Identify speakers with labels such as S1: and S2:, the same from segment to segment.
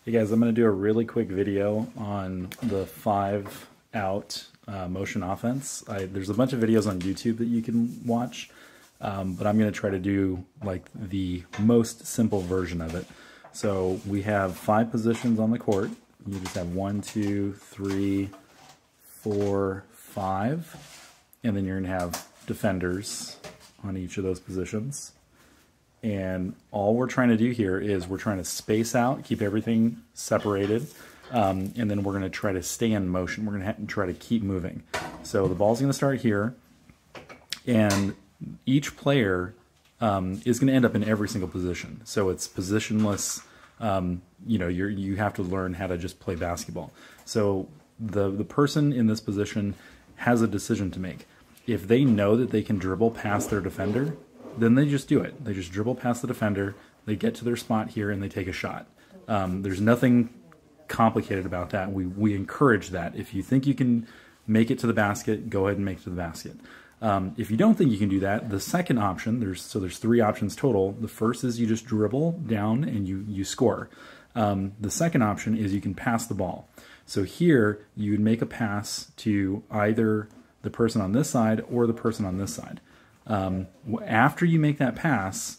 S1: Hey guys, I'm going to do a really quick video on the 5-out motion offense. There's a bunch of videos on YouTube that you can watch, but I'm going to try to do like the most simple version of it. So we have 5 positions on the court. You just have 1, 2, 3, 4, 5, and then you're going to have defenders on each of those positions. And all we're trying to do here is we're trying to space out, keep everything separated, and then we're going to try to stay in motion. We're going to try to keep moving. So the ball's going to start here, and each player is going to end up in every single position. So it's positionless. You know, you have to learn how to just play basketball. So the person in this position has a decision to make. If they know that they can dribble past their defender, then they just do it. They just dribble past the defender, they get to their spot here, and they take a shot. There's nothing complicated about that. We encourage that. If you think you can make it to the basket, go ahead and make it to the basket. If you don't think you can do that, the second option, there's 3 options total. The first is you just dribble down and you score. The second option is you can pass the ball. So here, you would make a pass to either the person on this side or the person on this side. After you make that pass,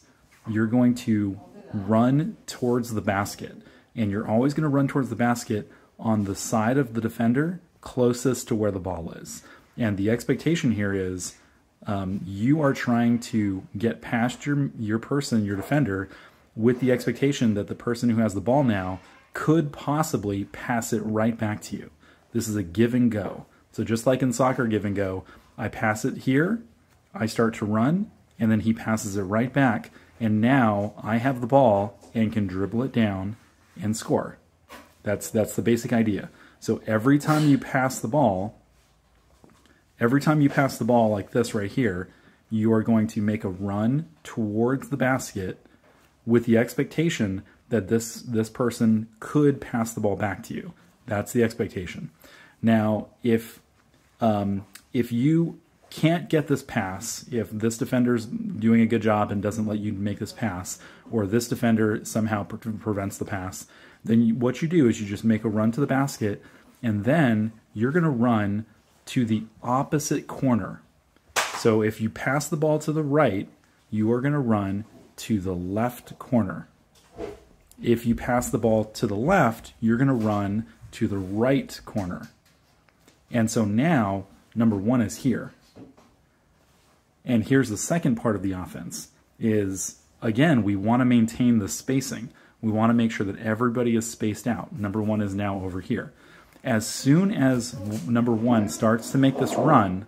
S1: you're going to run towards the basket, and you're always going to run towards the basket on the side of the defender closest to where the ball is. And the expectation here is you are trying to get past your person, your defender, with the expectation that the person who has the ball now could possibly pass it right back to you. This is a give and go. So just like in soccer give and go, I pass it here, I start to run, and then he passes it right back, and now I have the ball and can dribble it down and score. That's the basic idea. So every time you pass the ball like this right here, you are going to make a run towards the basket with the expectation that this person could pass the ball back to you. That's the expectation. Now, if you can't get this pass, if this defender's doing a good job and doesn't let you make this pass, or this defender somehow prevents the pass, then what you do is you just make a run to the basket, and then you're going to run to the opposite corner. So if you pass the ball to the right, you are going to run to the left corner. If you pass the ball to the left, you're going to run to the right corner. And so now, number 1 is here. And here's the second part of the offense is, again, we want to maintain the spacing. We want to make sure that everybody is spaced out. Number 1 is now over here. As soon as number 1 starts to make this run,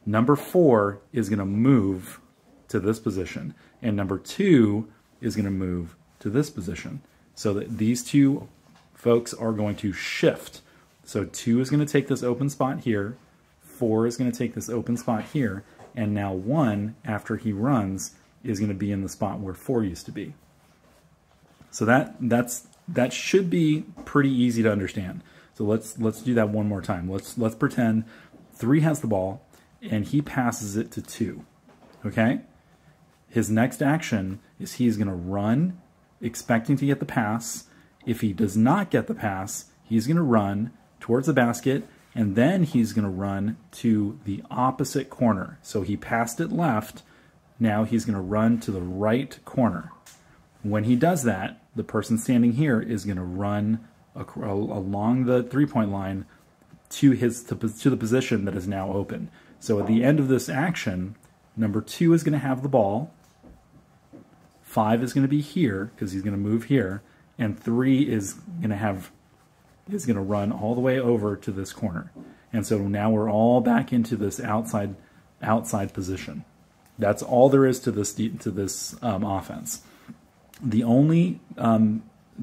S1: number 4 is going to move to this position, and number 2 is going to move to this position. So that these 2 folks are going to shift. So 2 is going to take this open spot here, 4 is going to take this open spot here, and now 1, after he runs, is going to be in the spot where 4 used to be. So that should be pretty easy to understand. So let's do that one more time. Let's pretend 3 has the ball and he passes it to 2. Okay? His next action is he's going to run expecting to get the pass. If he does not get the pass, he's going to run towards the basket, and then he's going to run to the opposite corner. So he passed it left, now he's going to run to the right corner. When he does that, the person standing here is going to run along the three-point line to the position that is now open. So at the end of this action, number 2 is going to have the ball, 5 is going to be here because he's going to move here, and 3 is going to run all the way over to this corner. And so now we're all back into this outside position. That's all there is to this offense. The only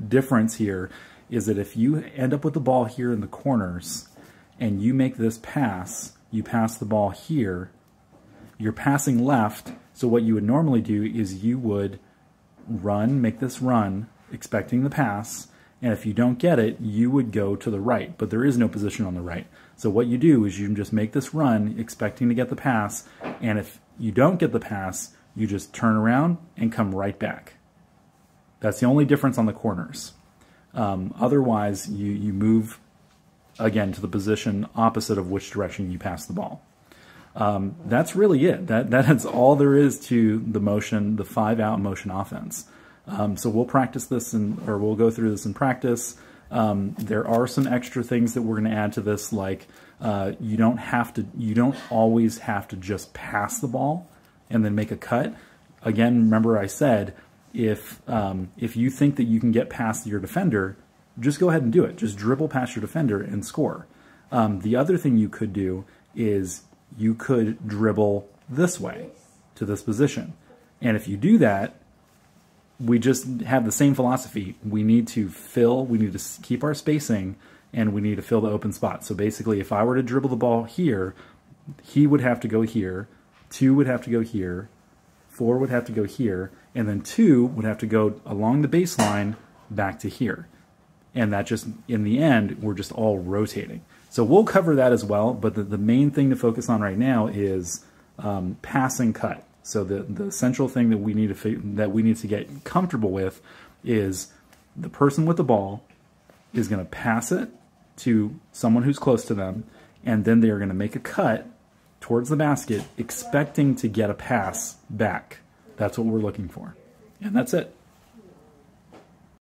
S1: difference here is that if you end up with the ball here in the corners and you make this pass, you pass the ball here, you're passing left, so what you would normally do is you would make this run, expecting the pass, and if you don't get it, you would go to the right, but there is no position on the right. So what you do is you just make this run, expecting to get the pass, and if you don't get the pass, you just turn around and come right back. That's the only difference on the corners. Otherwise, you move again to the position opposite of which direction you pass the ball. That's really it. That's all there is to the motion, the 5-out motion offense. So we'll practice this or we'll go through this in practice. There are some extra things that we're going to add to this, like you don't always have to just pass the ball and then make a cut. Again, remember I said, if you think that you can get past your defender, just go ahead and do it. Just dribble past your defender and score. The other thing you could do is you could dribble this way to this position. And if you do that, we just have the same philosophy. We need to keep our spacing, and we need to fill the open spot. So basically, if I were to dribble the ball here, he would have to go here, 2 would have to go here, 4 would have to go here, and then 2 would have to go along the baseline back to here. And that just, in the end, we're just all rotating. So we'll cover that as well, but the main thing to focus on right now is pass and cut. So the central thing that we need to get comfortable with is the person with the ball is going to pass it to someone who's close to them, and then they are going to make a cut towards the basket, expecting to get a pass back. That's what we're looking for. And that's it.